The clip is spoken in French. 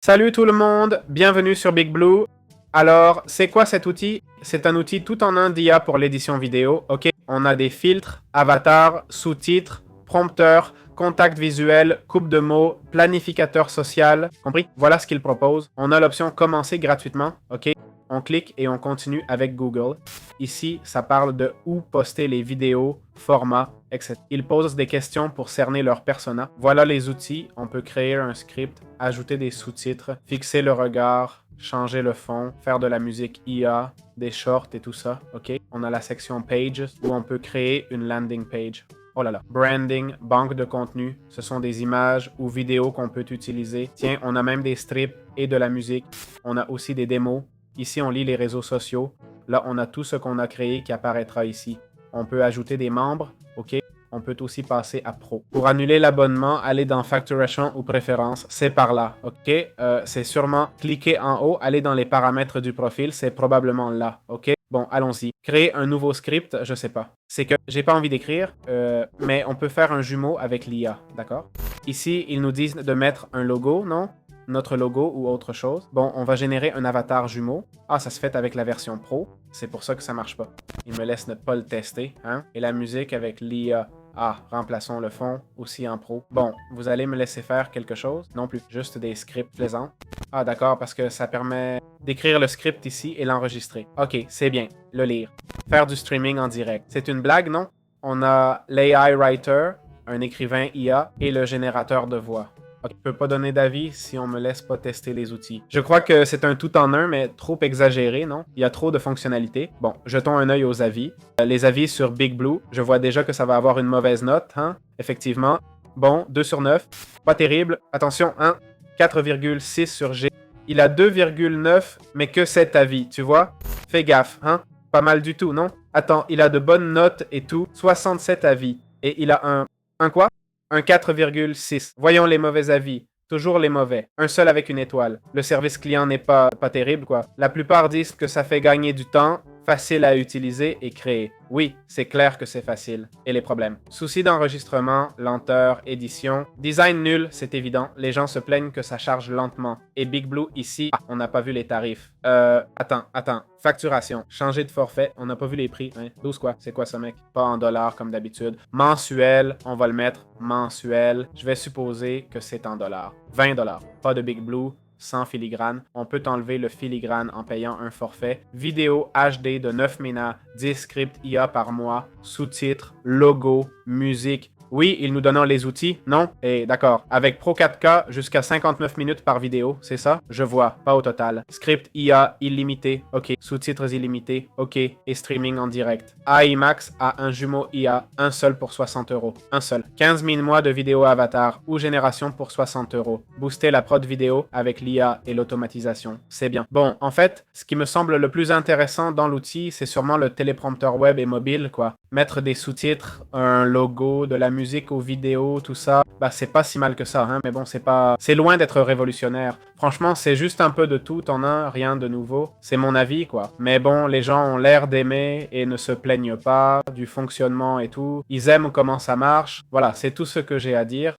Salut tout le monde, bienvenue sur Big Blue. Alors, c'est quoi cet outil? C'est un outil tout en un d'IA pour l'édition vidéo, ok? On a des filtres, avatars, sous-titres, prompteurs, contact visuel, coupe de mots, planificateur social, compris? Voilà ce qu'il propose. On a l'option commencer gratuitement, ok? On clique et on continue avec Google. Ici, ça parle de où poster les vidéos, formats, etc. Ils posent des questions pour cerner leur persona. Voilà les outils. On peut créer un script, ajouter des sous-titres, fixer le regard, changer le fond, faire de la musique IA, des shorts et tout ça, ok? On a la section Pages où on peut créer une landing page. Oh là là. Branding, banque de contenu, ce sont des images ou vidéos qu'on peut utiliser. Tiens, on a même des strips et de la musique. On a aussi des démos. Ici, on lit les réseaux sociaux. Là, on a tout ce qu'on a créé qui apparaîtra ici. On peut ajouter des membres, ok? On peut aussi passer à Pro. Pour annuler l'abonnement, allez dans Facturation ou Préférences, c'est par là, ok? C'est sûrement cliquer en haut, aller dans les paramètres du profil, c'est probablement là, ok? Bon, allons-y. Créer un nouveau script, je sais pas. C'est que j'ai pas envie d'écrire, mais on peut faire un jumeau avec l'IA, d'accord? Ici, ils nous disent de mettre un logo, non? Notre logo ou autre chose. Bon, on va générer un avatar jumeau. Ah, ça se fait avec la version Pro. C'est pour ça que ça marche pas. Il me laisse ne pas le tester, hein? Et la musique avec l'IA. Ah, remplaçons le fond, aussi en Pro. Bon, vous allez me laisser faire quelque chose? Non plus, juste des scripts plaisants. Ah, d'accord, parce que ça permet d'écrire le script ici et l'enregistrer. Ok, c'est bien, le lire. Faire du streaming en direct. C'est une blague, non? On a l'AI Writer, un écrivain IA, et le générateur de voix. Okay. Je peux pas donner d'avis si on me laisse pas tester les outils. Je crois que c'est un tout en un, mais trop exagéré, non? Il y a trop de fonctionnalités. Bon, jetons un œil aux avis. Les avis sur Big Blue, je vois déjà que ça va avoir une mauvaise note, hein? Effectivement. Bon, 2 sur 9. Pas terrible. Attention, hein? 4,6 sur G. Il a 2,9, mais que 7 avis, tu vois? Fais gaffe, hein? Pas mal du tout, non? Attends, il a de bonnes notes et tout. 67 avis. Et il a un... Un quoi? Un 4,6. Voyons les mauvais avis. Toujours les mauvais. Un seul avec une étoile. Le service client n'est pas terrible, quoi. La plupart disent que ça fait gagner du temps, facile à utiliser et créer. Oui, c'est clair que c'est facile. Et les problèmes? Soucis d'enregistrement, lenteur, édition. Design nul, c'est évident. Les gens se plaignent que ça charge lentement. Et Big Blue, ici, on n'a pas vu les tarifs. Attends. Facturation. Changer de forfait. On n'a pas vu les prix. Hein? 12 quoi? C'est quoi ça, mec? Pas en dollars comme d'habitude. Mensuel. On va le mettre mensuel. Je vais supposer que c'est en dollars. 20 dollars. Pas de Big Blue. Sans filigrane. On peut enlever le filigrane en payant un forfait. Vidéo HD de 9 ménas, 10 scripts IA par mois, sous-titres, logo, musique. Oui, ils nous donnent les outils, non? Et d'accord, avec Pro 4K jusqu'à 59 minutes par vidéo, c'est ça? Je vois, pas au total. Script IA illimité, ok. Sous-titres illimités, ok. Et streaming en direct. AI Max a un jumeau IA, un seul pour 60 €. Un seul. 15 000 mois de vidéo avatar ou génération pour 60 €. Booster la prod vidéo avec l'IA et l'automatisation. C'est bien. Bon, en fait, ce qui me semble le plus intéressant dans l'outil, c'est sûrement le téléprompteur web et mobile, quoi. Mettre des sous-titres, un logo, de la musique aux vidéos, tout ça, bah c'est pas si mal que ça, hein, mais bon, c'est loin d'être révolutionnaire. Franchement, c'est juste un peu de tout en un, rien de nouveau. C'est mon avis, quoi. Mais bon, les gens ont l'air d'aimer et ne se plaignent pas du fonctionnement et tout. Ils aiment comment ça marche. Voilà, c'est tout ce que j'ai à dire.